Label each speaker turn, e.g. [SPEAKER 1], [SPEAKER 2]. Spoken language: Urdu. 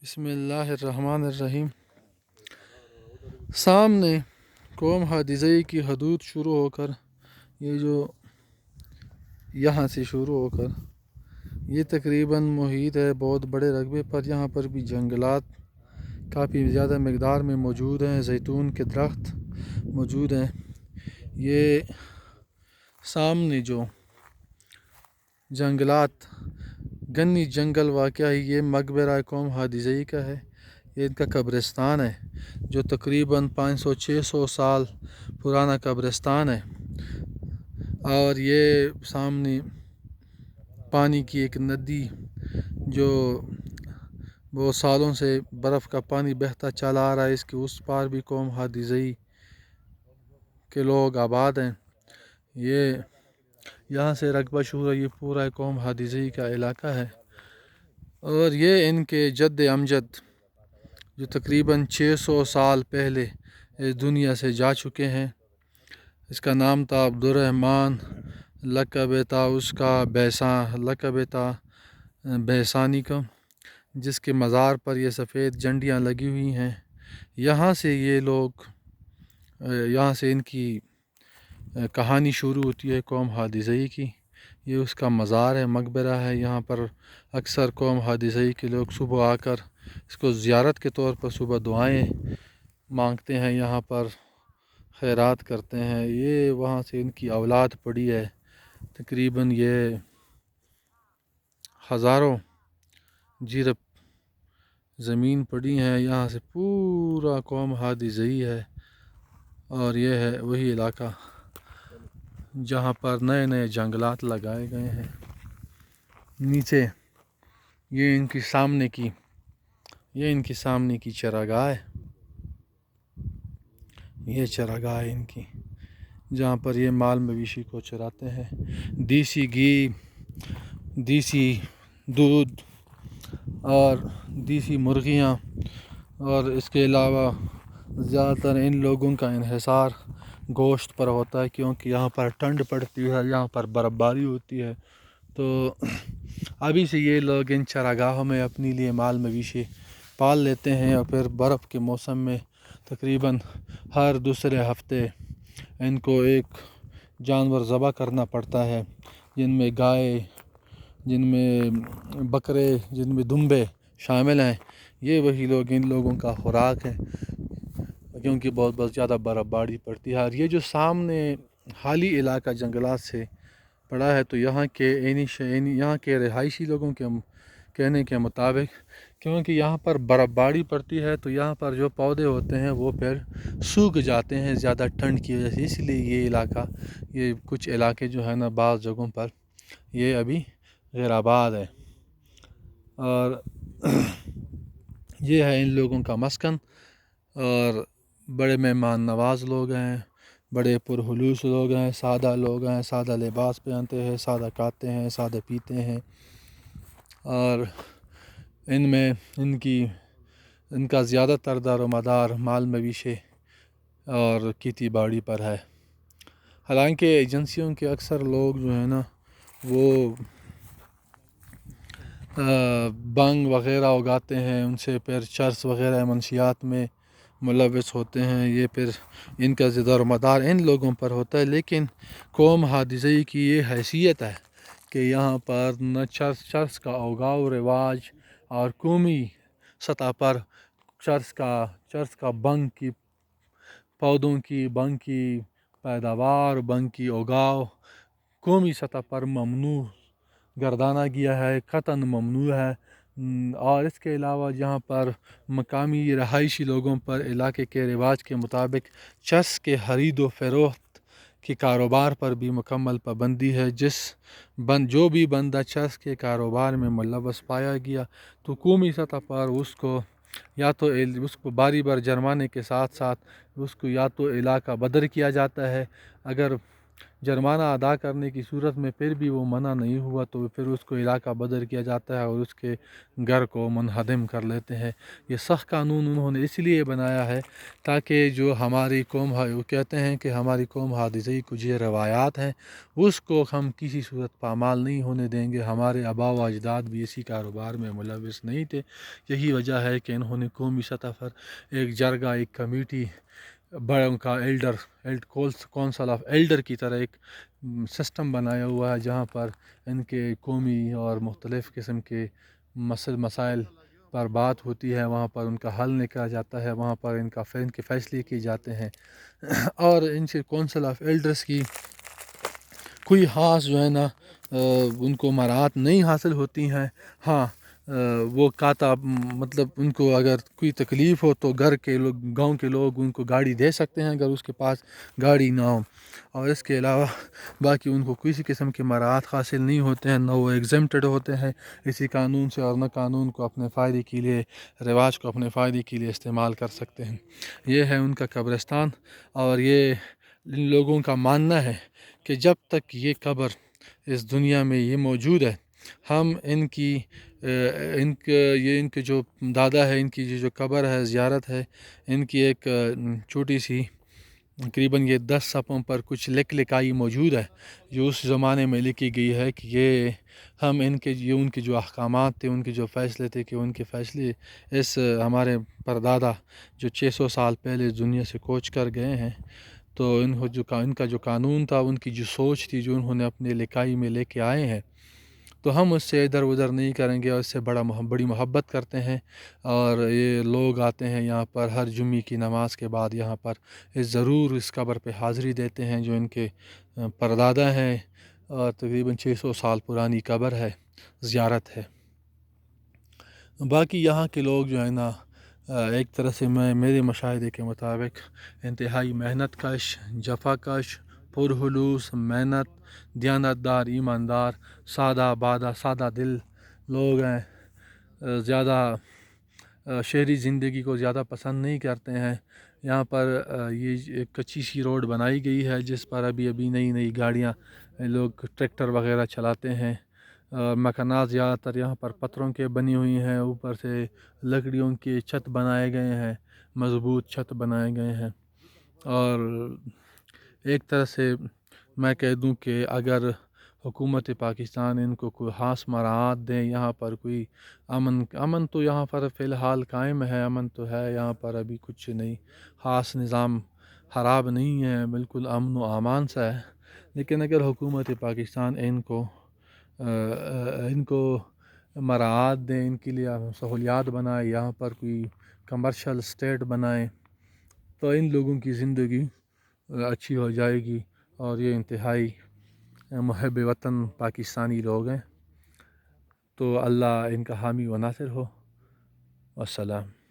[SPEAKER 1] بسم اللہ الرحمن الرحیم۔ سامنے قوم حادثی کی حدود شروع ہو کر یہ جو یہاں سے شروع ہو کر یہ تقریباً محیط ہے بہت بڑے رقبے پر۔ یہاں پر بھی جنگلات کافی زیادہ مقدار میں موجود ہیں، زیتون کے درخت موجود ہیں۔ یہ سامنے جو جنگلات گنی جنگل واقع ہے، یہ مقبرہ قوم حادثی کا ہے۔ یہ ان کا قبرستان ہے جو تقریباً 500-600 سال پرانا قبرستان ہے، اور یہ سامنے پانی کی ایک ندی جو بہت سالوں سے برف کا پانی بہتا چلا آ رہا ہے، اس کے اس پار بھی قوم حادثی کے لوگ آباد ہیں۔ یہ یہاں سے رقبہ شروع ہے، یہ پورا قوم حادثی کا علاقہ ہے، اور یہ ان کے جد امجد جو تقریباً 600 سال پہلے اس دنیا سے جا چکے ہیں۔ اس کا نام تھا عبدالرحمن، لقب تھا اس کا بیسانی کا، جس کے مزار پر یہ سفید جھنڈیاں لگی ہوئی ہیں۔ یہاں سے یہ لوگ یہاں سے ان کی کہانی شروع ہوتی ہے قوم حادثی کی۔ یہ اس کا مزار ہے، مقبرہ ہے۔ یہاں پر اکثر قوم حادثی کے لوگ صبح آ کر اس کو زیارت کے طور پر صبح دعائیں مانگتے ہیں، یہاں پر خیرات کرتے ہیں۔ یہ وہاں سے ان کی اولاد پڑی ہے، تقریباً یہ ہزاروں جرب زمین پڑی ہیں۔ یہاں سے پورا قوم حادثی ہے، اور یہ ہے وہی علاقہ جہاں پر نئے نئے جنگلات لگائے گئے ہیں۔ نیچے یہ ان کی سامنے کی چراگاہ ہے، یہ چراگاہ ہے ان کی، جہاں پر یہ مال مویشی کو چراتے ہیں۔ دیسی گھی، دیسی دودھ اور دیسی مرغیاں، اور اس کے علاوہ زیادہ تر ان لوگوں کا انحصار گوشت پر ہوتا ہے، کیونکہ یہاں پر ٹھنڈ پڑتی ہے، یہاں پر برف باری ہوتی ہے، تو ابھی سے یہ لوگ ان چراگاہوں میں اپنے لیے مال مویشی پال لیتے ہیں، اور پھر برف کے موسم میں تقریباً ہر دوسرے ہفتے ان کو ایک جانور ذبح کرنا پڑتا ہے، جن میں گائے، جن میں بکرے، جن میں دمبے شامل ہیں۔ یہ وہی لوگ ان لوگوں کا خوراک ہے، کیونکہ بہت زیادہ برف باری پڑتی ہے۔ اور یہ جو سامنے حالی علاقہ جنگلات سے پڑا ہے، تو یہاں کے رہائشی لوگوں کے کہنے کے مطابق، کیونکہ یہاں پر برف باری پڑتی ہے، تو یہاں پر جو پودے ہوتے ہیں وہ پھر سوکھ جاتے ہیں زیادہ ٹھنڈ کی وجہ سے، اس لیے یہ علاقہ، یہ کچھ علاقے جو ہے نا بعض جگہوں پر یہ ابھی غیر آباد ہے، اور یہ ہے ان لوگوں کا مسکن، اور بڑے مہمان نواز لوگ ہیں، بڑے پرخلوص لوگ ہیں، سادہ لوگ ہیں، سادہ لباس پہنتے ہیں، سادہ کھاتے ہیں، سادہ پیتے ہیں، اور ان کا زیادہ تر دار و مدار مال مویشی اور کھیتی باڑی پر ہے۔ حالانکہ ایجنسیوں کے اکثر لوگ جو ہیں نا وہ بانگ وغیرہ اگاتے ہیں، ان سے پھر چرس وغیرہ منشیات میں ملوث ہوتے ہیں، یہ پھر ان کا دار و مدار ان لوگوں پر ہوتا ہے۔ لیکن قوم حادثی کی یہ حیثیت ہے کہ یہاں پر نہ چرس کا اگاؤ رواج، اور قومی سطح پر چرس کا بنگ کی پودوں کی، بنگ کی پیداوار، بنگ کی اگاؤ قومی سطح پر ممنوع گردانا گیا ہے، قطعاً ممنوع ہے۔ اور اس کے علاوہ جہاں پر مقامی رہائشی لوگوں پر علاقے کے رواج کے مطابق چرس کے خرید و فروخت کے کاروبار پر بھی مکمل پابندی ہے۔ جو بھی بندہ چرس کے کاروبار میں ملوث پایا گیا، تو قومی سطح پر اس کو باری بار جرمانے کے ساتھ ساتھ اس کو یا تو علاقہ بدر کیا جاتا ہے، اگر جرمانہ ادا کرنے کی صورت میں پھر بھی وہ منع نہیں ہوا تو پھر اس کو علاقہ بدر کیا جاتا ہے اور اس کے گھر کو منہدم کر لیتے ہیں۔ یہ سخت قانون انہوں نے اس لیے بنایا ہے تاکہ جو ہماری قوم ہے، وہ کہتے ہیں کہ ہماری قوم حادثی کچھ یہ روایات ہیں اس کو ہم کسی صورت پامال نہیں ہونے دیں گے۔ ہمارے آباء و اجداد بھی اسی کاروبار میں ملوث نہیں تھے، یہی وجہ ہے کہ انہوں نے قومی سطح پر ایک جرگہ، ایک کمیٹی، بڑوں کا کونسل آف ایلڈر کی طرح ایک سسٹم بنایا ہوا ہے جہاں پر ان کے قومی اور مختلف قسم کے مسائل پر بات ہوتی ہے، وہاں پر ان کا حل نکلا جاتا ہے، وہاں پر ان کے فیصلے کیے جاتے ہیں اور ان سے کونسل آف ایلڈرز کی کوئی خاص جو ہے نا ان کو مراعات نہیں حاصل ہوتی ہیں۔ ہاں وہ مطلب ان کو اگر کوئی تکلیف ہو تو گاؤں کے لوگ ان کو گاڑی دے سکتے ہیں اگر اس کے پاس گاڑی نہ ہو، اور اس کے علاوہ باقی ان کو کسی قسم کے مراعات حاصل نہیں ہوتے ہیں، نہ وہ ایگزمپٹڈ ہوتے ہیں اسی قانون سے، اور نہ قانون کو اپنے فائدے کے لیے، رواج کو اپنے فائدے کے لیے استعمال کر سکتے ہیں۔ یہ ہے ان کا قبرستان، اور یہ ان لوگوں کا ماننا ہے کہ جب تک یہ قبر اس دنیا میں یہ موجود ہے، ہم ان کے جو دادا ہے، ان کی جو قبر ہے، زیارت ہے، ان کی ایک چھوٹی سی تقریباً یہ 10 صفحوں پر کچھ لکھائی موجود ہے جو اس زمانے میں لکھی گئی ہے کہ ہم ان کے جو احکامات تھے، ان کے جو فیصلے تھے، کہ ان کے فیصلے اس ہمارے پردادا جو 600 سال پہلے اس دنیا سے کوچ کر گئے ہیں، تو ان کا جو قانون تھا، ان کی جو سوچ تھی، جو انہوں نے اپنے لکھائی میں لے کے آئے ہیں، تو ہم اس سے ادھر ادھر نہیں کریں گے، اور اس سے بڑی محبت کرتے ہیں۔ اور یہ لوگ آتے ہیں یہاں پر ہر جمعے کی نماز کے بعد، یہاں پر ضرور اس قبر پہ حاضری دیتے ہیں جو ان کے پردادا ہیں، اور تقریباً 600 سال پرانی قبر ہے، زیارت ہے۔ باقی یہاں کے لوگ جو ہے نا ایک طرح سے میرے مشاہدے کے مطابق انتہائی محنت کش، جفا کش، پرخلوص، محنت، دیانتدار، ایماندار، سادہ دل لوگ ہیں، زیادہ شہری زندگی کو زیادہ پسند نہیں کرتے ہیں۔ یہاں پر یہ ایک کچی سی روڈ بنائی گئی ہے جس پر ابھی نئی گاڑیاں، لوگ ٹریکٹر وغیرہ چلاتے ہیں۔ مکانات زیادہ تر یہاں پر پتھروں کے بنی ہوئی ہیں، اوپر سے لکڑیوں کے چھت بنائے گئے ہیں، مضبوط چھت بنائے گئے ہیں، اور ایک طرح سے میں کہہ دوں کہ اگر حکومت پاکستان ان کو کوئی خاص مراعات دیں، یہاں پر کوئی امن تو یہاں پر فی الحال قائم ہے، امن تو ہے یہاں پر، ابھی کچھ نہیں خاص، نظام خراب نہیں ہے، بالکل امن و امان سا ہے، لیکن اگر حکومت پاکستان ان کو مراعات دیں، ان کے لیے سہولیات بنائے، یہاں پر کوئی کمرشل اسٹیٹ بنائیں، تو ان لوگوں کی زندگی اچھی ہو جائے گی، اور یہ انتہائی محب وطن پاکستانی لوگ ہیں، تو اللہ ان کا حامی و ناصر ہو۔ والسلام۔